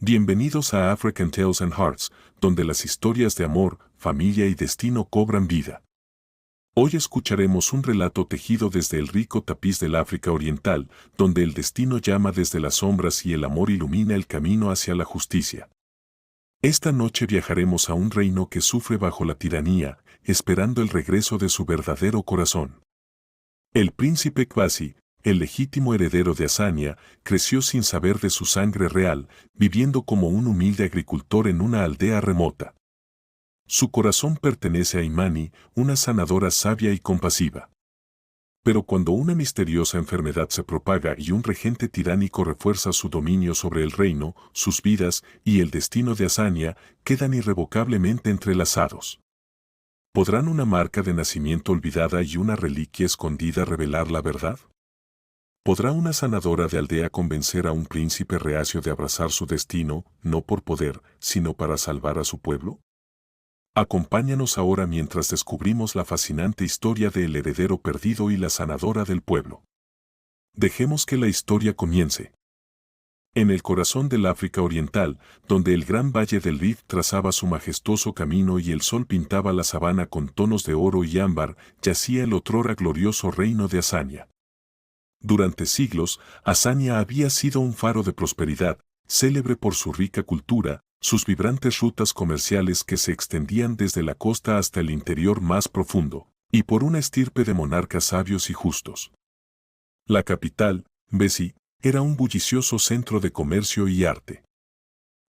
Bienvenidos a African Tales and Hearts, donde las historias de amor, familia y destino cobran vida. Hoy escucharemos un relato tejido desde el rico tapiz del África Oriental, donde el destino llama desde las sombras y el amor ilumina el camino hacia la justicia. Esta noche viajaremos a un reino que sufre bajo la tiranía, esperando el regreso de su verdadero corazón. El príncipe Kwasi, el legítimo heredero de Azania, creció sin saber de su sangre real, viviendo como un humilde agricultor en una aldea remota. Su corazón pertenece a Imani, una sanadora sabia y compasiva. Pero cuando una misteriosa enfermedad se propaga y un regente tiránico refuerza su dominio sobre el reino, sus vidas y el destino de Azania quedan irrevocablemente entrelazados. ¿Podrán una marca de nacimiento olvidada y una reliquia escondida revelar la verdad? ¿Podrá una sanadora de aldea convencer a un príncipe reacio de abrazar su destino, no por poder, sino para salvar a su pueblo? Acompáñanos ahora mientras descubrimos la fascinante historia del heredero perdido y la sanadora del pueblo. Dejemos que la historia comience. En el corazón del África Oriental, donde el gran valle del Rift trazaba su majestuoso camino y el sol pintaba la sabana con tonos de oro y ámbar, yacía el otrora glorioso reino de Azania. Durante siglos, Azania había sido un faro de prosperidad, célebre por su rica cultura, sus vibrantes rutas comerciales que se extendían desde la costa hasta el interior más profundo, y por una estirpe de monarcas sabios y justos. La capital, Besi, era un bullicioso centro de comercio y arte.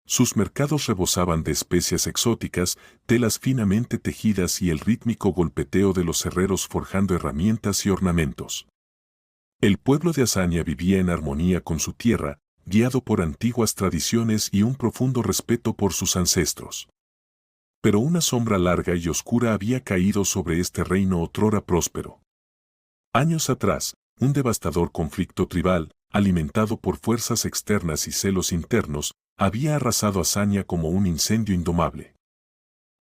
Sus mercados rebosaban de especias exóticas, telas finamente tejidas y el rítmico golpeteo de los herreros forjando herramientas y ornamentos. El pueblo de Azania vivía en armonía con su tierra, guiado por antiguas tradiciones y un profundo respeto por sus ancestros. Pero una sombra larga y oscura había caído sobre este reino otrora próspero. Años atrás, un devastador conflicto tribal, alimentado por fuerzas externas y celos internos, había arrasado Azania como un incendio indomable.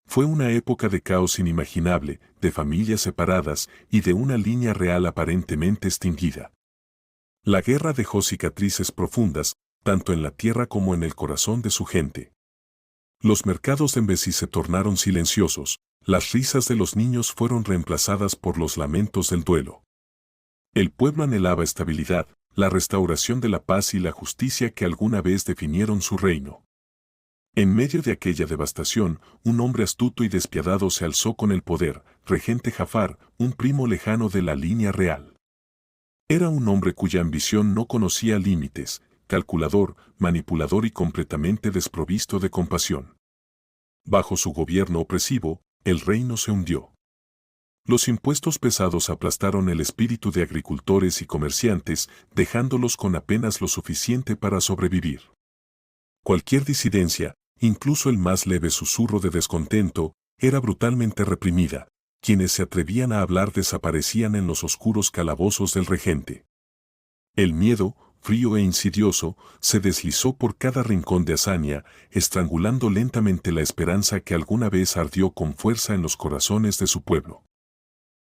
Fue una época de caos inimaginable, de familias separadas y de una línea real aparentemente extinguida. La guerra dejó cicatrices profundas, tanto en la tierra como en el corazón de su gente. Los mercados de Mbesi se tornaron silenciosos, las risas de los niños fueron reemplazadas por los lamentos del duelo. El pueblo anhelaba estabilidad, la restauración de la paz y la justicia que alguna vez definieron su reino. En medio de aquella devastación, un hombre astuto y despiadado se alzó con el poder, regente Jafar, un primo lejano de la línea real. Era un hombre cuya ambición no conocía límites, calculador, manipulador y completamente desprovisto de compasión. Bajo su gobierno opresivo, el reino se hundió. Los impuestos pesados aplastaron el espíritu de agricultores y comerciantes, dejándolos con apenas lo suficiente para sobrevivir. Cualquier disidencia, incluso el más leve susurro de descontento, era brutalmente reprimida. Quienes se atrevían a hablar desaparecían en los oscuros calabozos del regente. El miedo, frío e insidioso, se deslizó por cada rincón de Azania, estrangulando lentamente la esperanza que alguna vez ardió con fuerza en los corazones de su pueblo.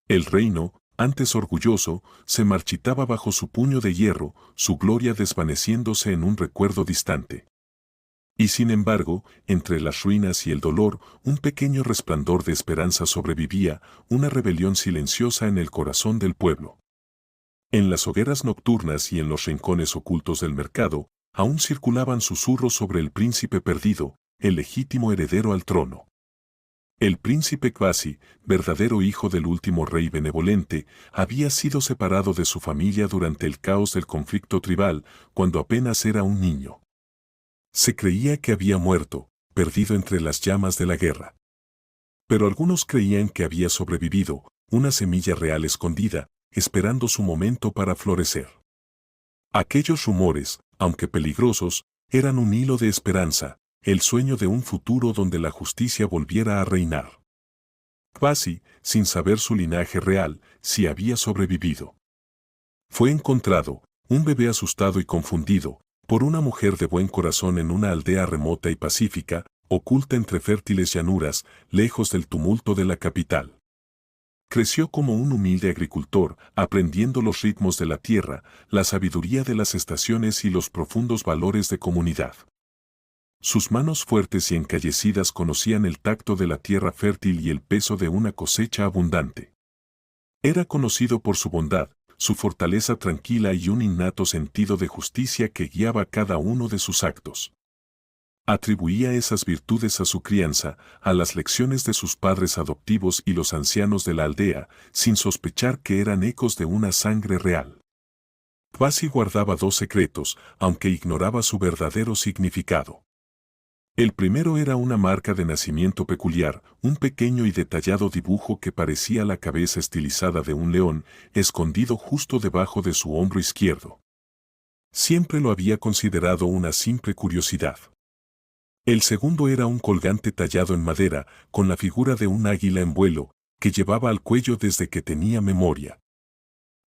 El reino, antes orgulloso, se marchitaba bajo su puño de hierro, su gloria desvaneciéndose en un recuerdo distante. Y sin embargo, entre las ruinas y el dolor, un pequeño resplandor de esperanza sobrevivía, una rebelión silenciosa en el corazón del pueblo. En las hogueras nocturnas y en los rincones ocultos del mercado, aún circulaban susurros sobre el príncipe perdido, el legítimo heredero al trono. El príncipe Kwasi, verdadero hijo del último rey benevolente, había sido separado de su familia durante el caos del conflicto tribal, cuando apenas era un niño. Se creía que había muerto, perdido entre las llamas de la guerra. Pero algunos creían que había sobrevivido, una semilla real escondida, esperando su momento para florecer. Aquellos rumores, aunque peligrosos, eran un hilo de esperanza, el sueño de un futuro donde la justicia volviera a reinar. Kwasi, sin saber su linaje real, sí había sobrevivido. Fue encontrado, un bebé asustado y confundido, por una mujer de buen corazón en una aldea remota y pacífica, oculta entre fértiles llanuras, lejos del tumulto de la capital. Creció como un humilde agricultor, aprendiendo los ritmos de la tierra, la sabiduría de las estaciones y los profundos valores de comunidad. Sus manos fuertes y encallecidas conocían el tacto de la tierra fértil y el peso de una cosecha abundante. Era conocido por su bondad, su fortaleza tranquila y un innato sentido de justicia que guiaba cada uno de sus actos. Atribuía esas virtudes a su crianza, a las lecciones de sus padres adoptivos y los ancianos de la aldea, sin sospechar que eran ecos de una sangre real. Kwasi guardaba dos secretos, aunque ignoraba su verdadero significado. El primero era una marca de nacimiento peculiar, un pequeño y detallado dibujo que parecía la cabeza estilizada de un león, escondido justo debajo de su hombro izquierdo. Siempre lo había considerado una simple curiosidad. El segundo era un colgante tallado en madera, con la figura de un águila en vuelo, que llevaba al cuello desde que tenía memoria.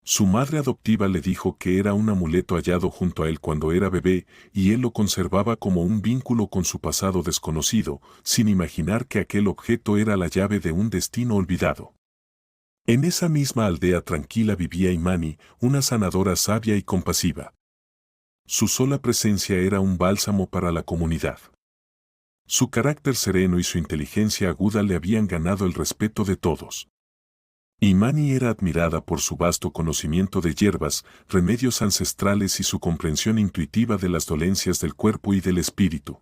Su madre adoptiva le dijo que era un amuleto hallado junto a él cuando era bebé, y él lo conservaba como un vínculo con su pasado desconocido, sin imaginar que aquel objeto era la llave de un destino olvidado. En esa misma aldea tranquila vivía Imani, una sanadora sabia y compasiva. Su sola presencia era un bálsamo para la comunidad. Su carácter sereno y su inteligencia aguda le habían ganado el respeto de todos. Imani era admirada por su vasto conocimiento de hierbas, remedios ancestrales y su comprensión intuitiva de las dolencias del cuerpo y del espíritu.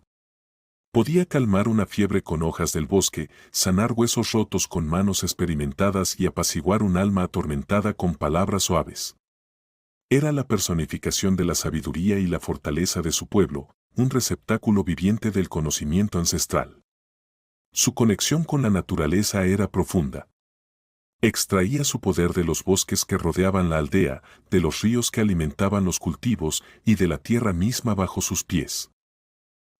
Podía calmar una fiebre con hojas del bosque, sanar huesos rotos con manos experimentadas y apaciguar un alma atormentada con palabras suaves. Era la personificación de la sabiduría y la fortaleza de su pueblo, un receptáculo viviente del conocimiento ancestral. Su conexión con la naturaleza era profunda. Extraía su poder de los bosques que rodeaban la aldea, de los ríos que alimentaban los cultivos y de la tierra misma bajo sus pies.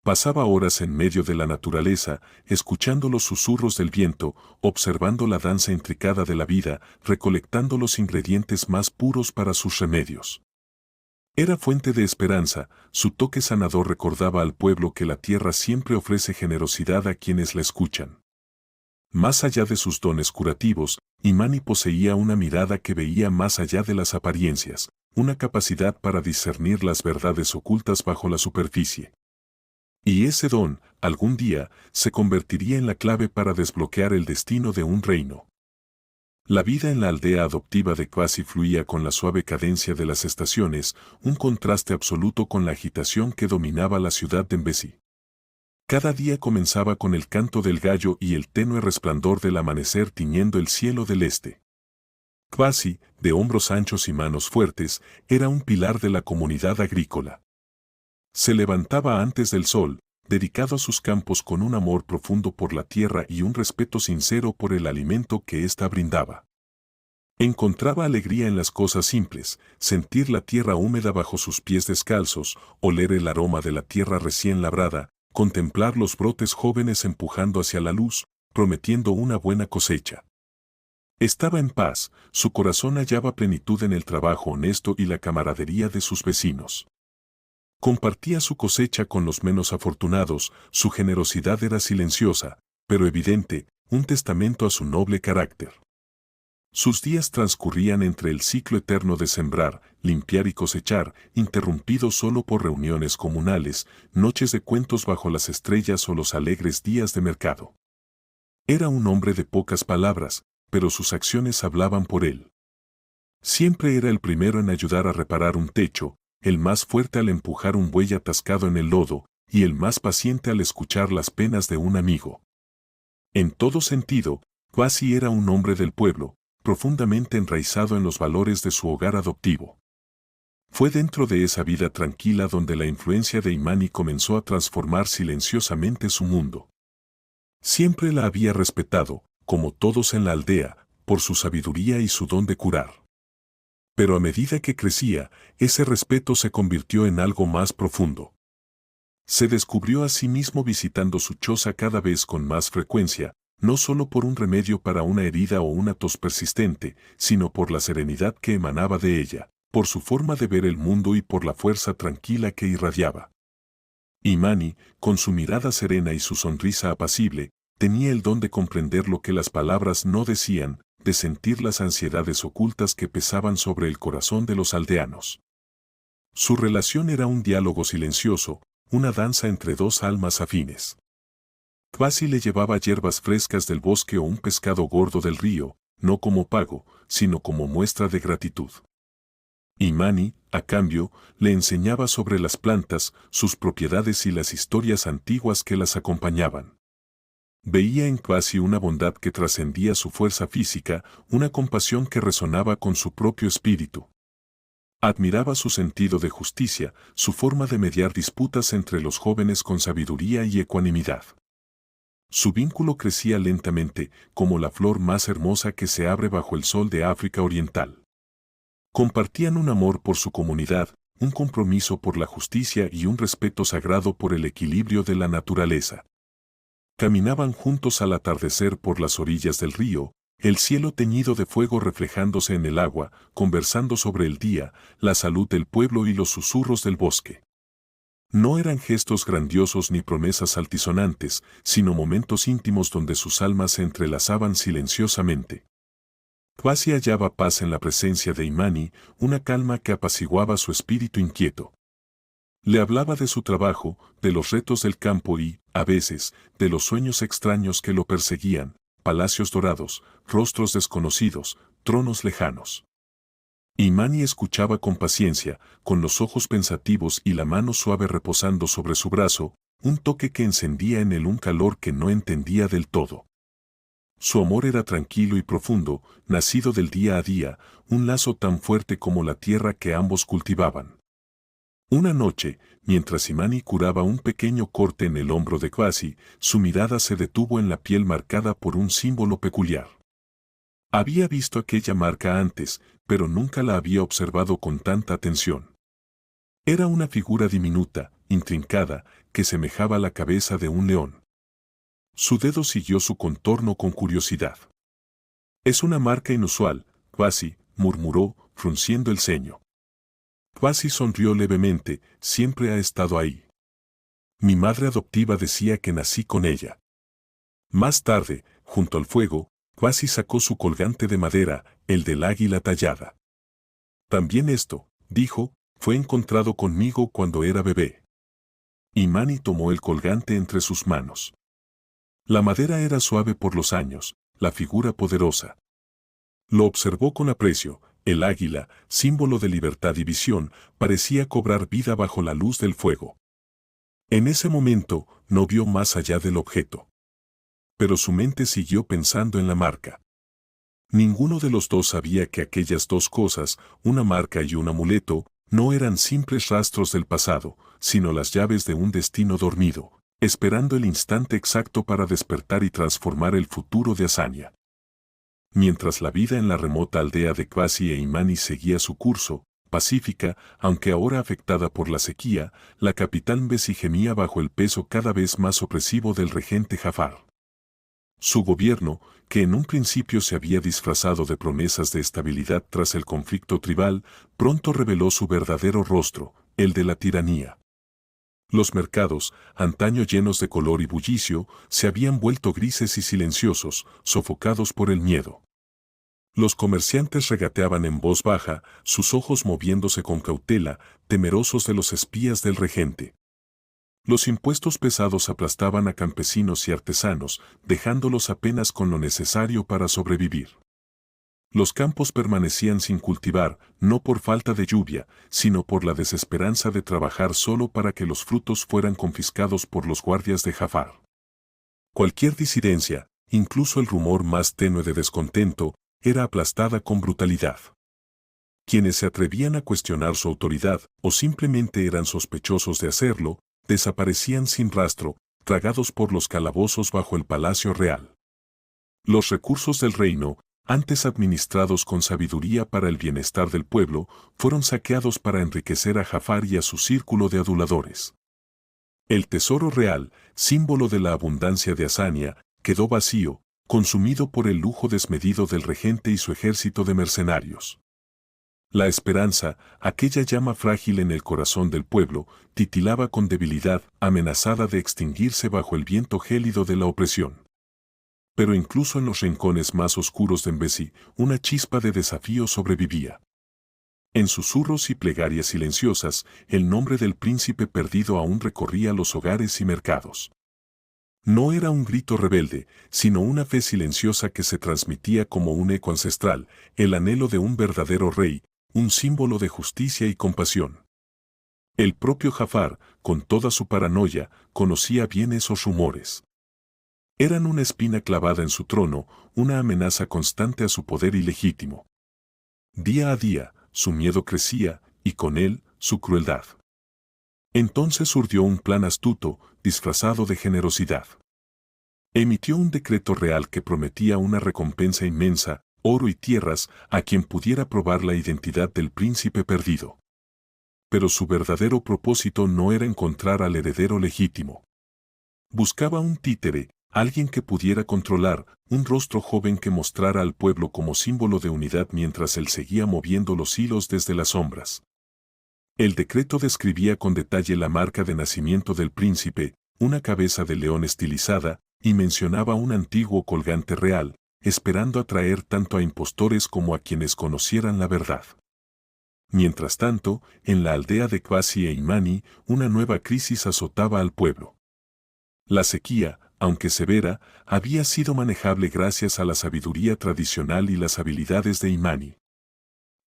Pasaba horas en medio de la naturaleza, escuchando los susurros del viento, observando la danza intricada de la vida, recolectando los ingredientes más puros para sus remedios. Era fuente de esperanza, su toque sanador recordaba al pueblo que la tierra siempre ofrece generosidad a quienes la escuchan. Más allá de sus dones curativos, Imani poseía una mirada que veía más allá de las apariencias, una capacidad para discernir las verdades ocultas bajo la superficie. Y ese don, algún día, se convertiría en la clave para desbloquear el destino de un reino. La vida en la aldea adoptiva de Kwasi fluía con la suave cadencia de las estaciones, un contraste absoluto con la agitación que dominaba la ciudad de Mbesi. Cada día comenzaba con el canto del gallo y el tenue resplandor del amanecer tiñendo el cielo del este. Kwasi, de hombros anchos y manos fuertes, era un pilar de la comunidad agrícola. Se levantaba antes del sol, dedicado a sus campos con un amor profundo por la tierra y un respeto sincero por el alimento que ésta brindaba. Encontraba alegría en las cosas simples, sentir la tierra húmeda bajo sus pies descalzos, oler el aroma de la tierra recién labrada, contemplar los brotes jóvenes empujando hacia la luz, prometiendo una buena cosecha. Estaba en paz, su corazón hallaba plenitud en el trabajo honesto y la camaradería de sus vecinos. Compartía su cosecha con los menos afortunados, su generosidad era silenciosa, pero evidente, un testamento a su noble carácter. Sus días transcurrían entre el ciclo eterno de sembrar, limpiar y cosechar, interrumpido solo por reuniones comunales, noches de cuentos bajo las estrellas o los alegres días de mercado. Era un hombre de pocas palabras, pero sus acciones hablaban por él. Siempre era el primero en ayudar a reparar un techo, el más fuerte al empujar un buey atascado en el lodo, y el más paciente al escuchar las penas de un amigo. En todo sentido, Kwasi era un hombre del pueblo, profundamente enraizado en los valores de su hogar adoptivo. Fue dentro de esa vida tranquila donde la influencia de Imani comenzó a transformar silenciosamente su mundo. Siempre la había respetado, como todos en la aldea, por su sabiduría y su don de curar. Pero a medida que crecía, ese respeto se convirtió en algo más profundo. Se descubrió a sí mismo visitando su choza cada vez con más frecuencia, no solo por un remedio para una herida o una tos persistente, sino por la serenidad que emanaba de ella, por su forma de ver el mundo y por la fuerza tranquila que irradiaba. Imani, con su mirada serena y su sonrisa apacible, tenía el don de comprender lo que las palabras no decían, de sentir las ansiedades ocultas que pesaban sobre el corazón de los aldeanos. Su relación era un diálogo silencioso, una danza entre dos almas afines. Kwasi le llevaba hierbas frescas del bosque o un pescado gordo del río, no como pago, sino como muestra de gratitud. Imani, a cambio, le enseñaba sobre las plantas, sus propiedades y las historias antiguas que las acompañaban. Veía en Kwasi una bondad que trascendía su fuerza física, una compasión que resonaba con su propio espíritu. Admiraba su sentido de justicia, su forma de mediar disputas entre los jóvenes con sabiduría y ecuanimidad. Su vínculo crecía lentamente, como la flor más hermosa que se abre bajo el sol de África Oriental. Compartían un amor por su comunidad, un compromiso por la justicia y un respeto sagrado por el equilibrio de la naturaleza. Caminaban juntos al atardecer por las orillas del río, el cielo teñido de fuego reflejándose en el agua, conversando sobre el día, la salud del pueblo y los susurros del bosque. No eran gestos grandiosos ni promesas altisonantes, sino momentos íntimos donde sus almas se entrelazaban silenciosamente. Kwasi hallaba paz en la presencia de Imani, una calma que apaciguaba su espíritu inquieto. Le hablaba de su trabajo, de los retos del campo y, a veces, de los sueños extraños que lo perseguían, palacios dorados, rostros desconocidos, tronos lejanos. Imani escuchaba con paciencia, con los ojos pensativos y la mano suave reposando sobre su brazo, un toque que encendía en él un calor que no entendía del todo. Su amor era tranquilo y profundo, nacido del día a día, un lazo tan fuerte como la tierra que ambos cultivaban. Una noche, mientras Imani curaba un pequeño corte en el hombro de Kwasi, su mirada se detuvo en la piel marcada por un símbolo peculiar. Había visto aquella marca antes, pero nunca la había observado con tanta atención. Era una figura diminuta, intrincada, que semejaba la cabeza de un león. Su dedo siguió su contorno con curiosidad. «Es una marca inusual», Kwasi murmuró, frunciendo el ceño. Kwasi sonrió levemente, siempre ha estado ahí. Mi madre adoptiva decía que nací con ella. Más tarde, junto al fuego, Kwasi sacó su colgante de madera, el del águila tallada. También esto, dijo, fue encontrado conmigo cuando era bebé. Imani tomó el colgante entre sus manos. La madera era suave por los años, la figura poderosa. Lo observó con aprecio. El águila, símbolo de libertad y visión, parecía cobrar vida bajo la luz del fuego. En ese momento, no vio más allá del objeto. Pero su mente siguió pensando en la marca. Ninguno de los dos sabía que aquellas dos cosas, una marca y un amuleto, no eran simples rastros del pasado, sino las llaves de un destino dormido, esperando el instante exacto para despertar y transformar el futuro de Azania. Mientras la vida en la remota aldea de Kwasi e Imani seguía su curso, pacífica, aunque ahora afectada por la sequía, la capital Mbesi gemía bajo el peso cada vez más opresivo del regente Jafar. Su gobierno, que en un principio se había disfrazado de promesas de estabilidad tras el conflicto tribal, pronto reveló su verdadero rostro, el de la tiranía. Los mercados, antaño llenos de color y bullicio, se habían vuelto grises y silenciosos, sofocados por el miedo. Los comerciantes regateaban en voz baja, sus ojos moviéndose con cautela, temerosos de los espías del regente. Los impuestos pesados aplastaban a campesinos y artesanos, dejándolos apenas con lo necesario para sobrevivir. Los campos permanecían sin cultivar, no por falta de lluvia, sino por la desesperanza de trabajar solo para que los frutos fueran confiscados por los guardias de Jafar. Cualquier disidencia, incluso el rumor más tenue de descontento, era aplastada con brutalidad. Quienes se atrevían a cuestionar su autoridad, o simplemente eran sospechosos de hacerlo, desaparecían sin rastro, tragados por los calabozos bajo el palacio real. Los recursos del reino, antes administrados con sabiduría para el bienestar del pueblo, fueron saqueados para enriquecer a Jafar y a su círculo de aduladores. El tesoro real, símbolo de la abundancia de Azania, quedó vacío, consumido por el lujo desmedido del regente y su ejército de mercenarios. La esperanza, aquella llama frágil en el corazón del pueblo, titilaba con debilidad, amenazada de extinguirse bajo el viento gélido de la opresión. Pero incluso en los rincones más oscuros de Mbesi, una chispa de desafío sobrevivía. En susurros y plegarias silenciosas, el nombre del príncipe perdido aún recorría los hogares y mercados. No era un grito rebelde, sino una fe silenciosa que se transmitía como un eco ancestral, el anhelo de un verdadero rey, un símbolo de justicia y compasión. El propio Jafar, con toda su paranoia, conocía bien esos rumores. Eran una espina clavada en su trono, una amenaza constante a su poder ilegítimo. Día a día, su miedo crecía, y con él, su crueldad. Entonces urdió un plan astuto, disfrazado de generosidad. Emitió un decreto real que prometía una recompensa inmensa, oro y tierras, a quien pudiera probar la identidad del príncipe perdido. Pero su verdadero propósito no era encontrar al heredero legítimo. Buscaba un títere, alguien que pudiera controlar, un rostro joven que mostrara al pueblo como símbolo de unidad mientras él seguía moviendo los hilos desde las sombras. El decreto describía con detalle la marca de nacimiento del príncipe, una cabeza de león estilizada, y mencionaba un antiguo colgante real, esperando atraer tanto a impostores como a quienes conocieran la verdad. Mientras tanto, en la aldea de Qasi e Imani, una nueva crisis azotaba al pueblo. La sequía, aunque severa, había sido manejable gracias a la sabiduría tradicional y las habilidades de Imani.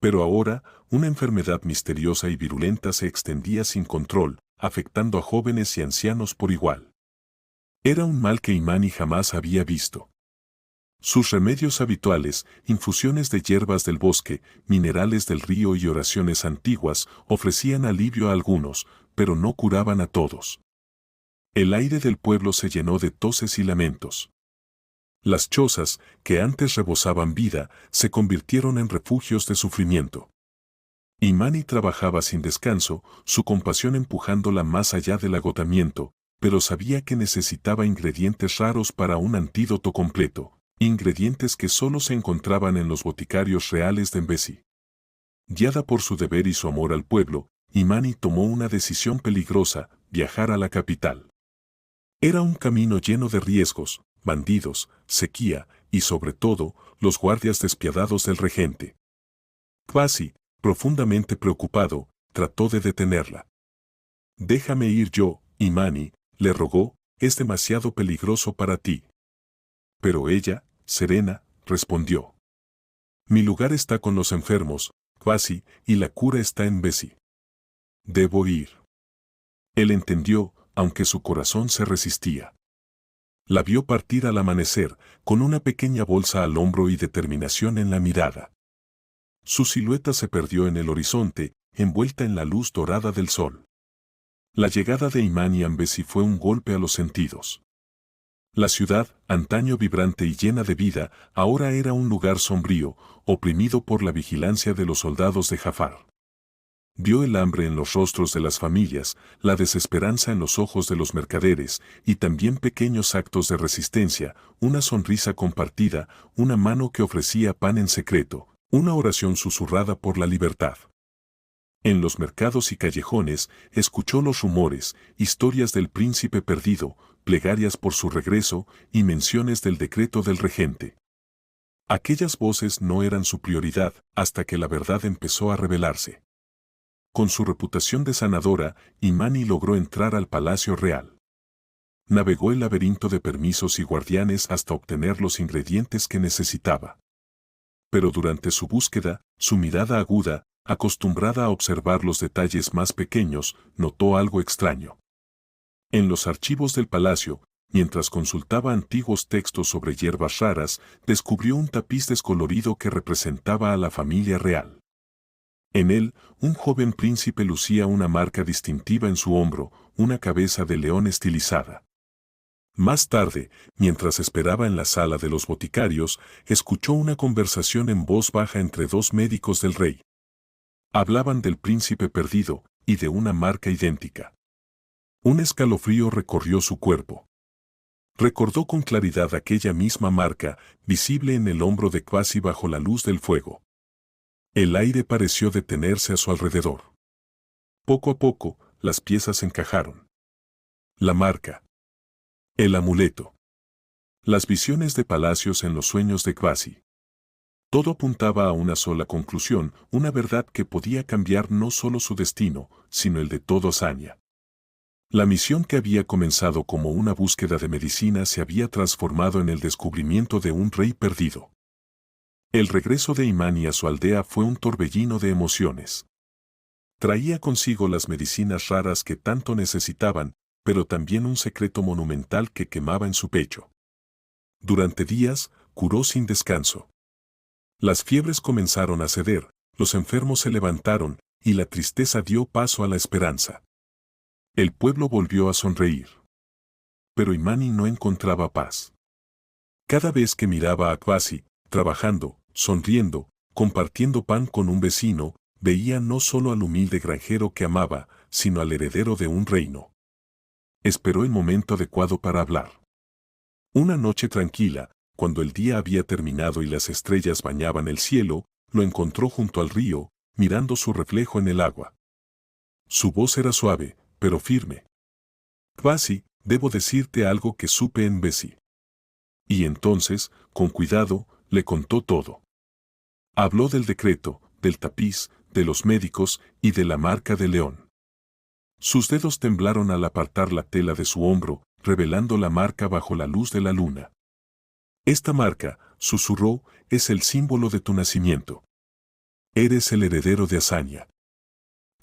Pero ahora, una enfermedad misteriosa y virulenta se extendía sin control, afectando a jóvenes y ancianos por igual. Era un mal que Imani jamás había visto. Sus remedios habituales, infusiones de hierbas del bosque, minerales del río y oraciones antiguas, ofrecían alivio a algunos, pero no curaban a todos. El aire del pueblo se llenó de toses y lamentos. Las chozas, que antes rebosaban vida, se convirtieron en refugios de sufrimiento. Imani trabajaba sin descanso, su compasión empujándola más allá del agotamiento, pero sabía que necesitaba ingredientes raros para un antídoto completo, ingredientes que solo se encontraban en los boticarios reales de Mbesi. Guiada por su deber y su amor al pueblo, Imani tomó una decisión peligrosa: viajar a la capital. Era un camino lleno de riesgos, bandidos, sequía y, sobre todo, los guardias despiadados del regente. Qasi, profundamente preocupado, trató de detenerla. «Déjame ir yo, Imani», le rogó, «es demasiado peligroso para ti». Pero ella, serena, respondió: «Mi lugar está con los enfermos, Qasi, y la cura está en Mbesi. Debo ir». Él entendió, aunque su corazón se resistía. La vio partir al amanecer, con una pequeña bolsa al hombro y determinación en la mirada. Su silueta se perdió en el horizonte, envuelta en la luz dorada del sol. La llegada de Imani a Mbesi fue un golpe a los sentidos. La ciudad, antaño vibrante y llena de vida, ahora era un lugar sombrío, oprimido por la vigilancia de los soldados de Jafar. Vio el hambre en los rostros de las familias, la desesperanza en los ojos de los mercaderes, y también pequeños actos de resistencia, una sonrisa compartida, una mano que ofrecía pan en secreto, una oración susurrada por la libertad. En los mercados y callejones, escuchó los rumores, historias del príncipe perdido, plegarias por su regreso y menciones del decreto del regente. Aquellas voces no eran su prioridad hasta que la verdad empezó a revelarse. Con su reputación de sanadora, Imani logró entrar al Palacio Real. Navegó el laberinto de permisos y guardianes hasta obtener los ingredientes que necesitaba. Pero durante su búsqueda, su mirada aguda, acostumbrada a observar los detalles más pequeños, notó algo extraño. En los archivos del palacio, mientras consultaba antiguos textos sobre hierbas raras, descubrió un tapiz descolorido que representaba a la familia real. En él, un joven príncipe lucía una marca distintiva en su hombro, una cabeza de león estilizada. Más tarde, mientras esperaba en la sala de los boticarios, escuchó una conversación en voz baja entre dos médicos del rey. Hablaban del príncipe perdido y de una marca idéntica. Un escalofrío recorrió su cuerpo. Recordó con claridad aquella misma marca, visible en el hombro de Qasi bajo la luz del fuego. El aire pareció detenerse a su alrededor. Poco a poco, las piezas encajaron. La marca. El amuleto. Las visiones de palacios en los sueños de Qasi. Todo apuntaba a una sola conclusión, una verdad que podía cambiar no solo su destino, sino el de todo Azania. La misión que había comenzado como una búsqueda de medicina se había transformado en el descubrimiento de un rey perdido. El regreso de Imani a su aldea fue un torbellino de emociones. Traía consigo las medicinas raras que tanto necesitaban, pero también un secreto monumental que quemaba en su pecho. Durante días, curó sin descanso. Las fiebres comenzaron a ceder, los enfermos se levantaron, y la tristeza dio paso a la esperanza. El pueblo volvió a sonreír. Pero Imani no encontraba paz. Cada vez que miraba a Kwasi, trabajando, sonriendo, compartiendo pan con un vecino, veía no solo al humilde granjero que amaba, sino al heredero de un reino. Esperó el momento adecuado para hablar. Una noche tranquila, cuando el día había terminado y las estrellas bañaban el cielo, lo encontró junto al río, mirando su reflejo en el agua. Su voz era suave, pero firme. Kwasi, debo decirte algo que supe en Besi. Y entonces, con cuidado, le contó todo. Habló del decreto, del tapiz, de los médicos y de la marca de león. Sus dedos temblaron al apartar la tela de su hombro, revelando la marca bajo la luz de la luna. Esta marca, susurró, es el símbolo de tu nacimiento. Eres el heredero de Azania.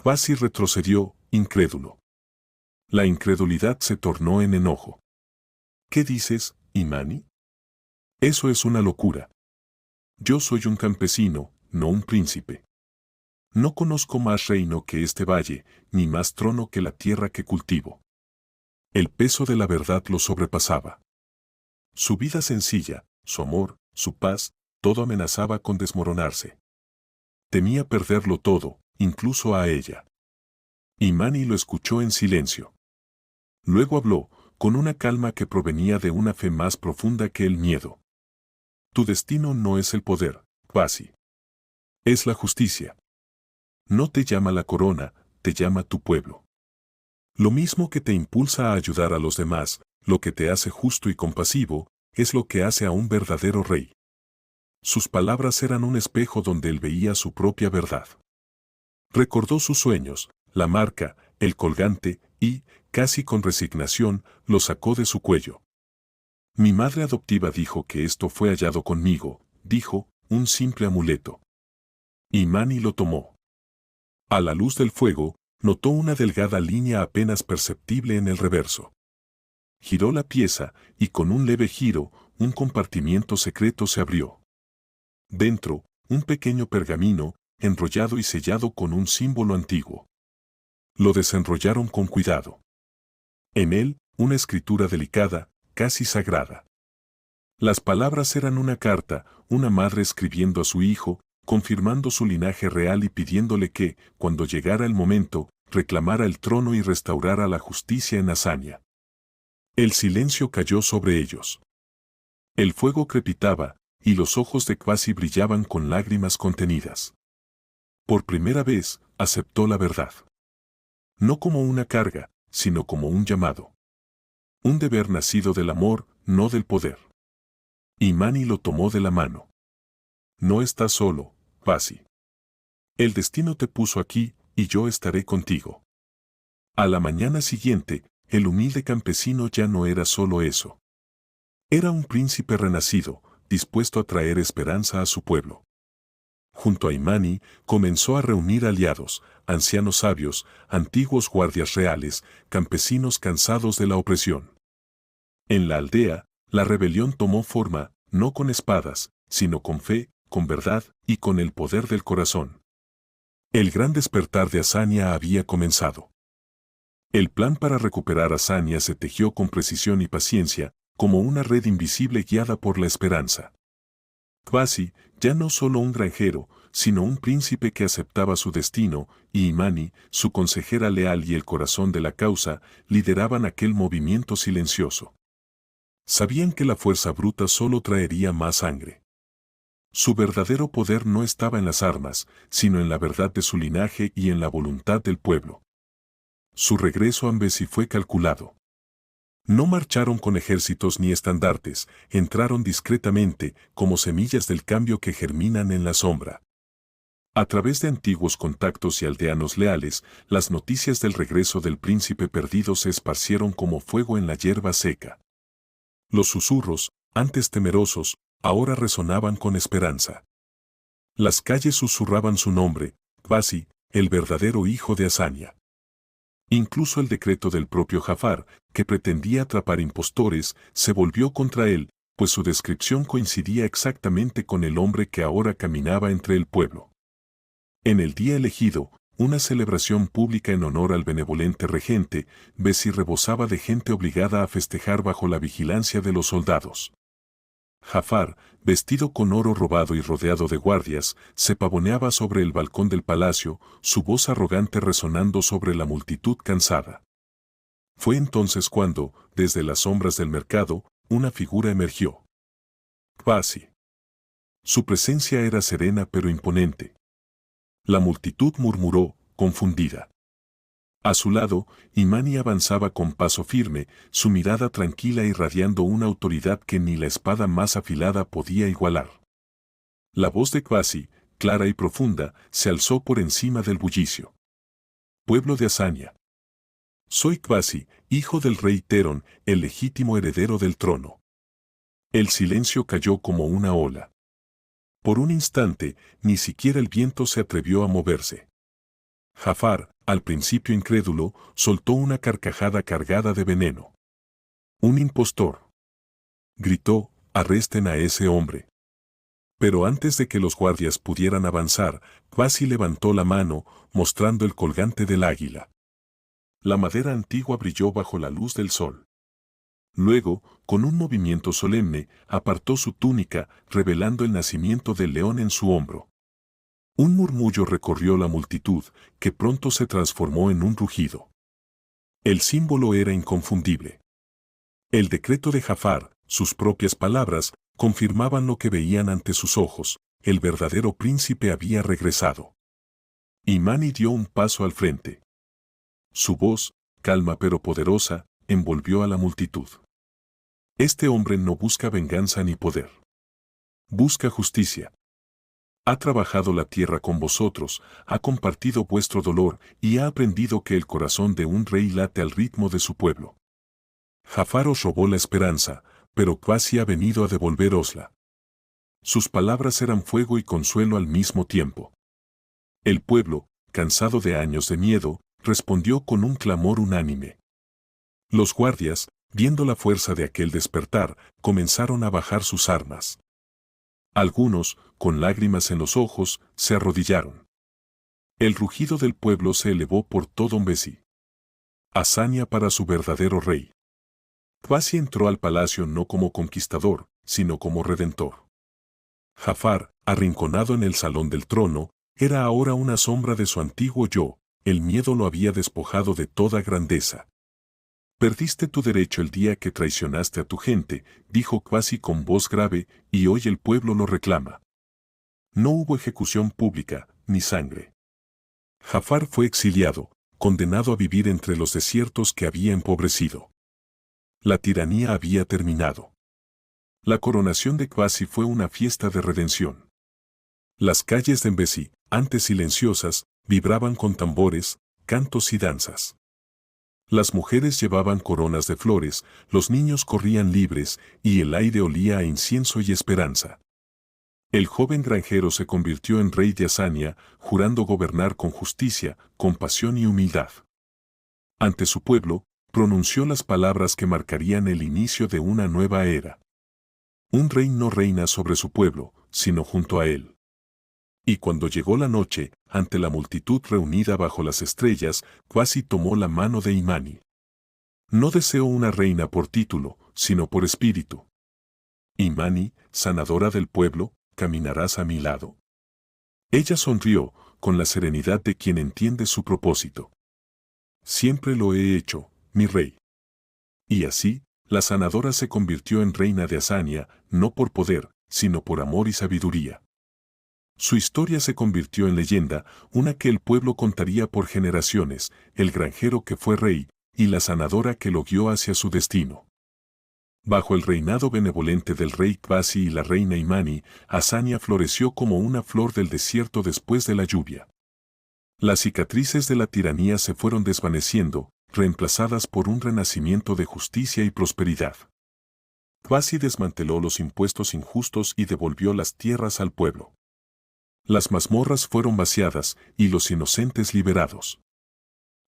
Kwasi retrocedió, incrédulo. La incredulidad se tornó en enojo. ¿Qué dices, Imani? Eso es una locura. Yo soy un campesino, no un príncipe. No conozco más reino que este valle, ni más trono que la tierra que cultivo. El peso de la verdad lo sobrepasaba. Su vida sencilla, su amor, su paz, todo amenazaba con desmoronarse. Temía perderlo todo, incluso a ella. Imani lo escuchó en silencio. Luego habló, con una calma que provenía de una fe más profunda que el miedo. Tu destino no es el poder, Kwasi. Es la justicia. No te llama la corona, te llama tu pueblo. Lo mismo que te impulsa a ayudar a los demás, lo que te hace justo y compasivo, es lo que hace a un verdadero rey. Sus palabras eran un espejo donde él veía su propia verdad. Recordó sus sueños, la marca, el colgante, y, casi con resignación, lo sacó de su cuello. Mi madre adoptiva dijo que esto fue hallado conmigo, dijo, un simple amuleto. Imani lo tomó. A la luz del fuego, notó una delgada línea apenas perceptible en el reverso. Giró la pieza, y con un leve giro, un compartimiento secreto se abrió. Dentro, un pequeño pergamino, enrollado y sellado con un símbolo antiguo. Lo desenrollaron con cuidado. En él, una escritura delicada, casi sagrada. Las palabras eran una carta, una madre escribiendo a su hijo, confirmando su linaje real y pidiéndole que, cuando llegara el momento, reclamara el trono y restaurara la justicia en Azania. El silencio cayó sobre ellos. El fuego crepitaba, y los ojos de Kwasi brillaban con lágrimas contenidas. Por primera vez, aceptó la verdad. No como una carga, sino como un llamado. Un deber nacido del amor, no del poder. Imani lo tomó de la mano. No estás solo, Kwasi. El destino te puso aquí, y yo estaré contigo. A la mañana siguiente, el humilde campesino ya no era solo eso. Era un príncipe renacido, dispuesto a traer esperanza a su pueblo. Junto a Imani, comenzó a reunir aliados, ancianos sabios, antiguos guardias reales, campesinos cansados de la opresión. En la aldea, la rebelión tomó forma, no con espadas, sino con fe, con verdad y con el poder del corazón. El gran despertar de Azania había comenzado. El plan para recuperar Azania se tejió con precisión y paciencia, como una red invisible guiada por la esperanza. Kwasi, ya no solo un granjero, sino un príncipe que aceptaba su destino, y Imani, su consejera leal y el corazón de la causa, lideraban aquel movimiento silencioso. Sabían que la fuerza bruta solo traería más sangre. Su verdadero poder no estaba en las armas, sino en la verdad de su linaje y en la voluntad del pueblo. Su regreso a Ambesi fue calculado. No marcharon con ejércitos ni estandartes, entraron discretamente, como semillas del cambio que germinan en la sombra. A través de antiguos contactos y aldeanos leales, las noticias del regreso del príncipe perdido se esparcieron como fuego en la hierba seca. Los susurros, antes temerosos, ahora resonaban con esperanza. Las calles susurraban su nombre, Khwasi, el verdadero hijo de Azania. Incluso el decreto del propio Jafar, que pretendía atrapar impostores, se volvió contra él, pues su descripción coincidía exactamente con el hombre que ahora caminaba entre el pueblo. En el día elegido, una celebración pública en honor al benevolente regente, Bessi rebosaba de gente obligada a festejar bajo la vigilancia de los soldados. Jafar, vestido con oro robado y rodeado de guardias, se pavoneaba sobre el balcón del palacio, su voz arrogante resonando sobre la multitud cansada. Fue entonces cuando, desde las sombras del mercado, una figura emergió. Khwasi. Su presencia era serena pero imponente. La multitud murmuró, confundida. A su lado, Imani avanzaba con paso firme, su mirada tranquila irradiando una autoridad que ni la espada más afilada podía igualar. La voz de Khwasi, clara y profunda, se alzó por encima del bullicio. Pueblo de Azania. Soy Khwasi, hijo del rey Teron, el legítimo heredero del trono. El silencio cayó como una ola. Por un instante, ni siquiera el viento se atrevió a moverse. Jafar, al principio incrédulo, soltó una carcajada cargada de veneno. «Un impostor», gritó, «arresten a ese hombre». Pero antes de que los guardias pudieran avanzar, Khwasi levantó la mano, mostrando el colgante del águila. La madera antigua brilló bajo la luz del sol. Luego, con un movimiento solemne, apartó su túnica, revelando el nacimiento del león en su hombro. Un murmullo recorrió la multitud, que pronto se transformó en un rugido. El símbolo era inconfundible. El decreto de Jafar, sus propias palabras, confirmaban lo que veían ante sus ojos: el verdadero príncipe había regresado. Imani dio un paso al frente. Su voz, calma pero poderosa, envolvió a la multitud. Este hombre no busca venganza ni poder. Busca justicia. Ha trabajado la tierra con vosotros, ha compartido vuestro dolor y ha aprendido que el corazón de un rey late al ritmo de su pueblo. Jafar os robó la esperanza, pero Khwasi ha venido a devolverosla. Sus palabras eran fuego y consuelo al mismo tiempo. El pueblo, cansado de años de miedo, respondió con un clamor unánime. Los guardias, viendo la fuerza de aquel despertar, comenzaron a bajar sus armas. Algunos, con lágrimas en los ojos, se arrodillaron. El rugido del pueblo se elevó por todo Bessi. Azania para su verdadero rey. Khwasi entró al palacio no como conquistador, sino como redentor. Jafar, arrinconado en el salón del trono, era ahora una sombra de su antiguo yo, el miedo lo había despojado de toda grandeza. Perdiste tu derecho el día que traicionaste a tu gente, dijo Khwasi con voz grave, y hoy el pueblo lo reclama. No hubo ejecución pública, ni sangre. Jafar fue exiliado, condenado a vivir entre los desiertos que había empobrecido. La tiranía había terminado. La coronación de Khwasi fue una fiesta de redención. Las calles de Bessi, antes silenciosas, vibraban con tambores, cantos y danzas. Las mujeres llevaban coronas de flores, los niños corrían libres, y el aire olía a incienso y esperanza. El joven granjero se convirtió en rey de Azania, jurando gobernar con justicia, compasión y humildad. Ante su pueblo, pronunció las palabras que marcarían el inicio de una nueva era. Un rey no reina sobre su pueblo, sino junto a él. Y cuando llegó la noche, ante la multitud reunida bajo las estrellas, Khwasi tomó la mano de Imani. No deseo una reina por título, sino por espíritu. Imani, sanadora del pueblo, ¿caminarás a mi lado? Ella sonrió, con la serenidad de quien entiende su propósito. Siempre lo he hecho, mi rey. Y así, la sanadora se convirtió en reina de Azania, no por poder, sino por amor y sabiduría. Su historia se convirtió en leyenda, una que el pueblo contaría por generaciones: el granjero que fue rey, y la sanadora que lo guió hacia su destino. Bajo el reinado benevolente del rey Kwasi y la reina Imani, Azania floreció como una flor del desierto después de la lluvia. Las cicatrices de la tiranía se fueron desvaneciendo, reemplazadas por un renacimiento de justicia y prosperidad. Kwasi desmanteló los impuestos injustos y devolvió las tierras al pueblo. Las mazmorras fueron vaciadas y los inocentes liberados.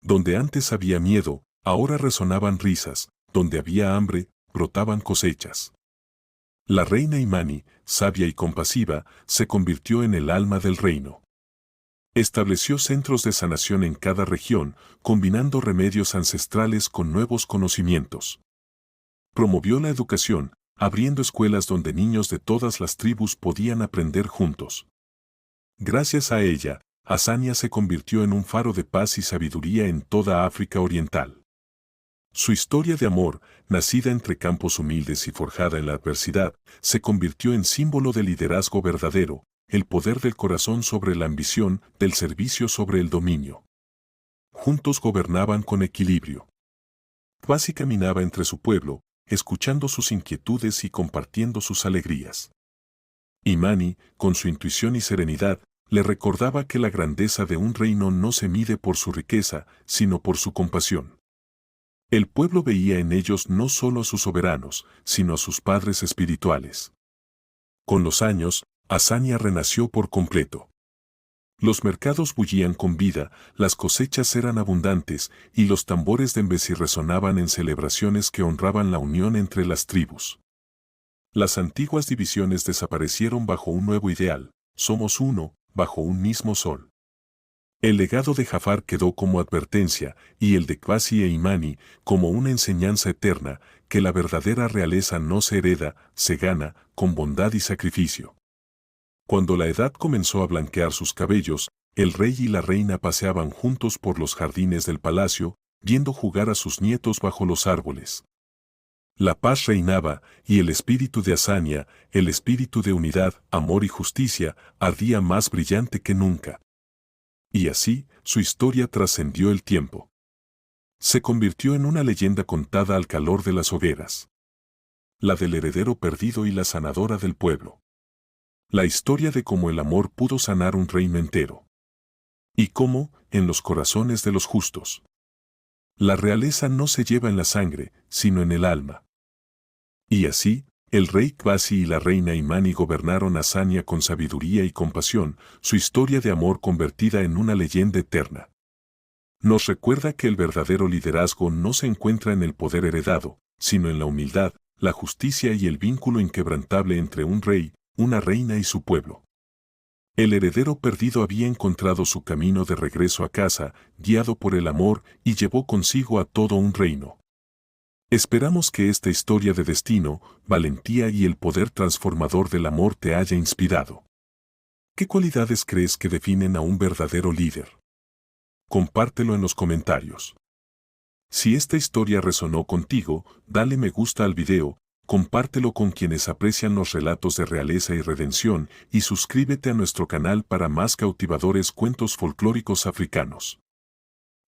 Donde antes había miedo, ahora resonaban risas, donde había hambre, brotaban cosechas. La reina Imani, sabia y compasiva, se convirtió en el alma del reino. Estableció centros de sanación en cada región, combinando remedios ancestrales con nuevos conocimientos. Promovió la educación, abriendo escuelas donde niños de todas las tribus podían aprender juntos. Gracias a ella, Azania se convirtió en un faro de paz y sabiduría en toda África Oriental. Su historia de amor, nacida entre campos humildes y forjada en la adversidad, se convirtió en símbolo de liderazgo verdadero, el poder del corazón sobre la ambición, del servicio sobre el dominio. Juntos gobernaban con equilibrio. Kwasi caminaba entre su pueblo, escuchando sus inquietudes y compartiendo sus alegrías. Imani, con su intuición y serenidad, le recordaba que la grandeza de un reino no se mide por su riqueza, sino por su compasión. El pueblo veía en ellos no solo a sus soberanos, sino a sus padres espirituales. Con los años, Azania renació por completo. Los mercados bullían con vida, las cosechas eran abundantes y los tambores de Mbesi resonaban en celebraciones que honraban la unión entre las tribus. Las antiguas divisiones desaparecieron bajo un nuevo ideal: somos uno, bajo un mismo sol. El legado de Jafar quedó como advertencia y el de Kwasi e Imani como una enseñanza eterna, que la verdadera realeza no se hereda, se gana, con bondad y sacrificio. Cuando la edad comenzó a blanquear sus cabellos, el rey y la reina paseaban juntos por los jardines del palacio, viendo jugar a sus nietos bajo los árboles. La paz reinaba, y el espíritu de Azania, el espíritu de unidad, amor y justicia, ardía más brillante que nunca. Y así, su historia trascendió el tiempo. Se convirtió en una leyenda contada al calor de las hogueras. La del heredero perdido y la sanadora del pueblo. La historia de cómo el amor pudo sanar un reino entero. Y cómo, en los corazones de los justos. La realeza no se lleva en la sangre, sino en el alma. Y así, el rey Kwasi y la reina Imani gobernaron Azania con sabiduría y compasión, su historia de amor convertida en una leyenda eterna. Nos recuerda que el verdadero liderazgo no se encuentra en el poder heredado, sino en la humildad, la justicia y el vínculo inquebrantable entre un rey, una reina y su pueblo. El heredero perdido había encontrado su camino de regreso a casa, guiado por el amor, y llevó consigo a todo un reino. Esperamos que esta historia de destino, valentía y el poder transformador del amor te haya inspirado. ¿Qué cualidades crees que definen a un verdadero líder? Compártelo en los comentarios. Si esta historia resonó contigo, dale me gusta al video, compártelo con quienes aprecian los relatos de realeza y redención y suscríbete a nuestro canal para más cautivadores cuentos folclóricos africanos.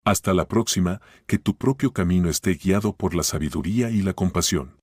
Hasta la próxima, que tu propio camino esté guiado por la sabiduría y la compasión.